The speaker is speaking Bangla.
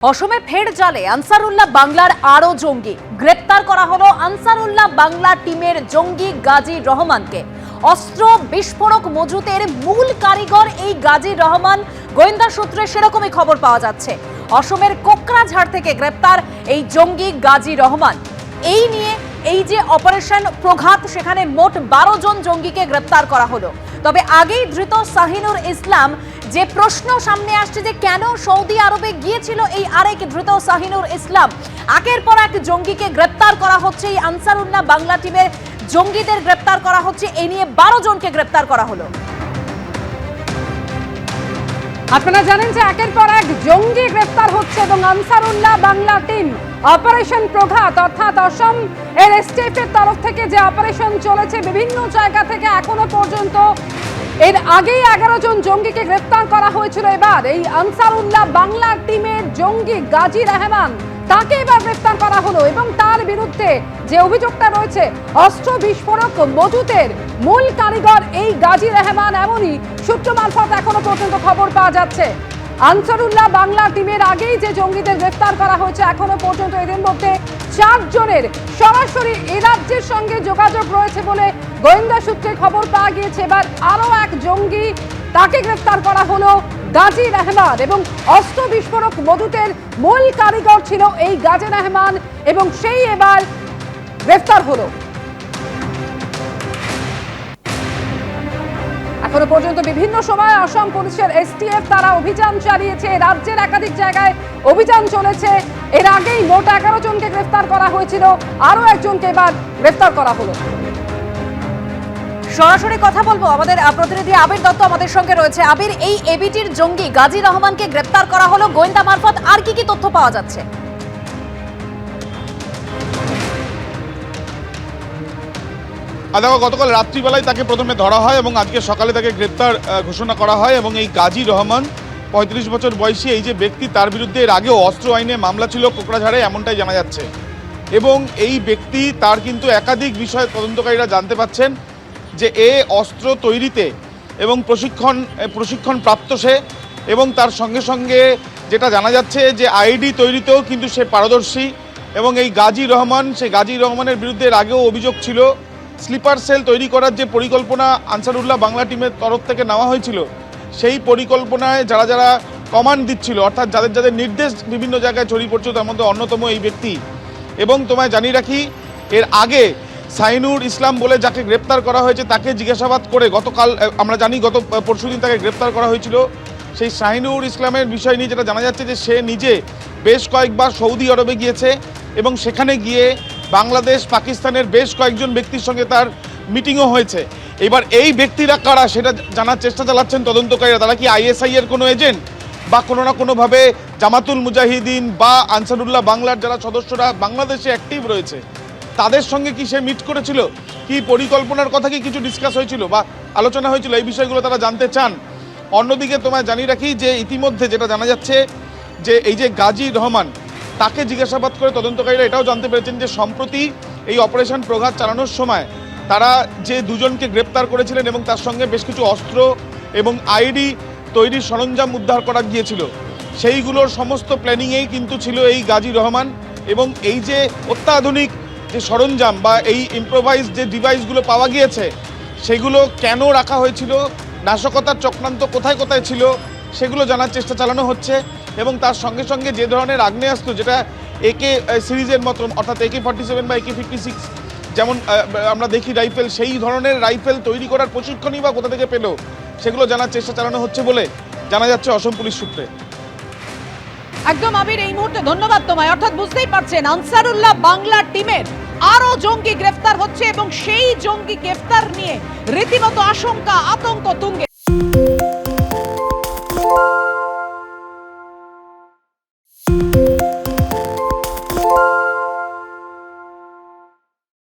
অসমে ফের জালে আনসারুল্লাহ বাংলার আরো জঙ্গি গ্রেপ্তার করা হলো। আনসারুল্লাহ বাংলা টিমের জঙ্গি গাজী রহমানকে। অস্ত্র বিস্ফোরক মজুতের মূল কারিগর এই গাজী রহমান। গোয়েন্দা সূত্রে সেরকমই খবর পাওয়া যাচ্ছে। অসমের কোকরাঝাড় থেকে গ্রেপ্তার এই জঙ্গি গাজী রহমান। এই নিয়ে এই যে অপারেশন প্রঘাত, সেখানে মোট 12 জন জঙ্গিকে গ্রেপ্তার করা হলো। তবে আগেই ধৃত শাহিনুর ইসলাম, যে প্রশ্ন সামনে আসছে যে কেন সৌদি আরবে গিয়েছিল এই আরেক ধৃত শাহিনুর ইসলাম, একের পর এক জঙ্গিকে গ্রেপ্তার করা হচ্ছে। এই আনসারুল্লাহ বাংলা টিমের জঙ্গিদের গ্রেপ্তার করা হচ্ছে। এই নিয়ে 12 জনকে গ্রেপ্তার করা হলো। আপনারা জানেন যে একের পর এক জঙ্গি গ্রেফতার হচ্ছে এবং আনসারুল্লাহ বাংলা টিম অপারেশন প্রঘাত অর্থাৎ অসম এর এসটিএফ এর তরফ থেকে যে অপারেশন চলেছে বিভিন্ন জায়গা থেকে এখনো পর্যন্ত এর আগেই 11 জন জঙ্গিকে গ্রেফতার করা হয়েছিল। এবার এই আনসারুল্লাহ বাংলা টিমের জঙ্গি গাজী রহমান, তাকে এবার গ্রেফতার করা হলো এবং তার বিরুদ্ধে যে অভিযোগটা রয়েছে অস্ত্র বিস্ফোরক মজুতের মূল কারিগর এই গাজী রহমান, এমনই সূত্র মারফত এখনো পর্যন্ত খবর পাওয়া যাচ্ছে। আনসারুল্লাহ বাংলা টিমের আগেই যে জঙ্গিদের গ্রেফতার করা হয়েছে এখনো পর্যন্ত এদের মধ্যে 4 জনের সরাসরি এ রাজ্যের সঙ্গে যোগাযোগ রয়েছে বলে গোয়েন্দা সূত্রে খবর পাওয়া গিয়েছে। এবার আরো এক জঙ্গি, তাকে গ্রেফতার করা হলো গাজী রহমান এবং অস্ত্র বিস্ফোরক মজুতের মূল কারিগর ছিল এই গাজী রহমান এবং সেই এবার গ্রেফতার হলো। এখনো পর্যন্ত বিভিন্ন সময় অসম পুলিশের এসটিএফ তারা অভিযান চালিয়েছে, রাজ্যের একাধিক জায়গায় অভিযান চলেছে। এর আগেই মোট 11 জনকে গ্রেফতার করা হয়েছিল, আরো একজনকে এবার গ্রেফতার করা হলো। সরাসরি কথা বলবো, আমাদের প্রতিনিধি আবির দত্ত আমাদের সঙ্গে রয়েছে। আবির, এই এবিটির জঙ্গি গাজী রহমানকে গ্রেফতার করা হলো গোয়েন্দা মারফত, আর কি কি তথ্য পাওয়া যাচ্ছে? গতকাল রাত্রিবেলায় তাকে প্রথমে ধরা হয় এবং আজকে সকালে তাকে গ্রেপ্তার ঘোষণা করা হয়। এবং এই গাজী রহমান 35 বছর বয়সী এই যে ব্যক্তি, তার বিরুদ্ধে এর আগেও অস্ত্র আইনে মামলা ছিল কোকরাঝাড়ে, এমনটাই জানা যাচ্ছে। এবং এই ব্যক্তি, তার কিন্তু একাধিক বিষয়ে তদন্তকারীরা জানতে পাচ্ছেন যে এ অস্ত্র তৈরিতে এবং প্রশিক্ষণ প্রাপ্ত সে, এবং তার সঙ্গে সঙ্গে যেটা জানা যাচ্ছে যে আইডি তৈরিতেও কিন্তু সে পারদর্শী। এবং এই গাজী রহমান, সেই গাজী রহমানের বিরুদ্ধে এর আগেও অভিযোগ ছিল স্লিপার সেল তৈরি করার যে পরিকল্পনা আনসারুল্লাহ বাংলা টিমের তরফ থেকে নেওয়া হয়েছিল, সেই পরিকল্পনায় যারা যারা কমান্ড দিচ্ছিল, অর্থাৎ যাদের যাদের নির্দেশ বিভিন্ন জায়গায় ছড়িয়ে পড়ছিল, তার মধ্যে অন্যতম এই ব্যক্তি। এবং তোমায় জানিয়ে রাখি, এর আগে শাহিনুর ইসলাম বলে যাকে গ্রেপ্তার করা হয়েছে, তাকে জিজ্ঞাসাবাদ করে গতকাল, আমরা জানি গত পরশুদিন তাকে গ্রেপ্তার করা হয়েছিল। সেই শাহিনুর ইসলামের বিষয় নিয়ে যেটা জানা যাচ্ছে যে সে নিজে বেশ কয়েকবার সৌদি আরবে গিয়েছে এবং সেখানে গিয়ে বাংলাদেশ, পাকিস্তানের বেশ কয়েকজন ব্যক্তির সঙ্গে তার মিটিংও হয়েছে। এবার এই ব্যক্তিরা কারা সেটা জানার চেষ্টা চালাচ্ছেন তদন্তকারীরা। তারা কি আইএসআই এর কোনো এজেন্ট, বা কোনো না কোনোভাবে জামাতুল মুজাহিদিন বা আনসারুল্লাহ বাংলার যারা সদস্যরা বাংলাদেশে অ্যাক্টিভ রয়েছে, তাদের সঙ্গে কি সে মিট করেছিল, কি পরিকল্পনার কথা কি কিছু ডিসকাস হয়েছিল বা আলোচনা হয়েছিল, এই বিষয়গুলো তারা জানতে চান। অন্যদিকে তোমায় জানিয়ে রাখি যে ইতিমধ্যে যেটা জানা যাচ্ছে যে এই যে গাজী রহমান, তাকে জিজ্ঞাসাবাদ করে তদন্তকারীরা এটাও জানতে পেরেছেন যে সম্প্রতি এই অপারেশন প্রঘাত চালানোর সময় তারা যে 2 জনকে গ্রেপ্তার করেছিলেন এবং তার সঙ্গে বেশ কিছু অস্ত্র এবং আইডি তৈরির সরঞ্জাম উদ্ধার করা গিয়েছিল, সেইগুলোর সমস্ত প্ল্যানিংয়েই কিন্তু ছিল এই গাজী রহমান। এবং এই যে অত্যাধুনিক যে সরঞ্জাম বা এই ইম্প্রোভাইজ যে ডিভাইসগুলো পাওয়া গিয়েছে, সেগুলো কেন রাখা হয়েছিল, নাশকতার চক্রান্ত কোথায় কোথায় ছিল, সেগুলো জানার চেষ্টা চালানো হচ্ছে। এবং তার সঙ্গে সঙ্গে যে ধরনের আগ্নেয়াস্ত্র, যেটা একে সিরিজের মতো, অর্থাৎ AK-47 বা AK-56 যেমন আমরা দেখি রাইফেল, সেই ধরনের রাইফেল তৈরি করার প্রশিক্ষণই বা কোথা থেকে পেল, সেগুলো জানার চেষ্টা চালানো হচ্ছে বলে জানা যাচ্ছে অসম পুলিশ সূত্রে। একদম আবির, এই মুহূর্তে ধন্যবাদ তোমায়। অর্থাৎ বুঝতেই পারছেন আনসারুল্লাহ বাংলা টিমের আরো জঙ্গি গ্রেফতার হচ্ছে এবং সেই জঙ্গি গ্রেফতার নিয়ে রীতিমতো আশঙ্কা, আতঙ্ক তুঙ্গে।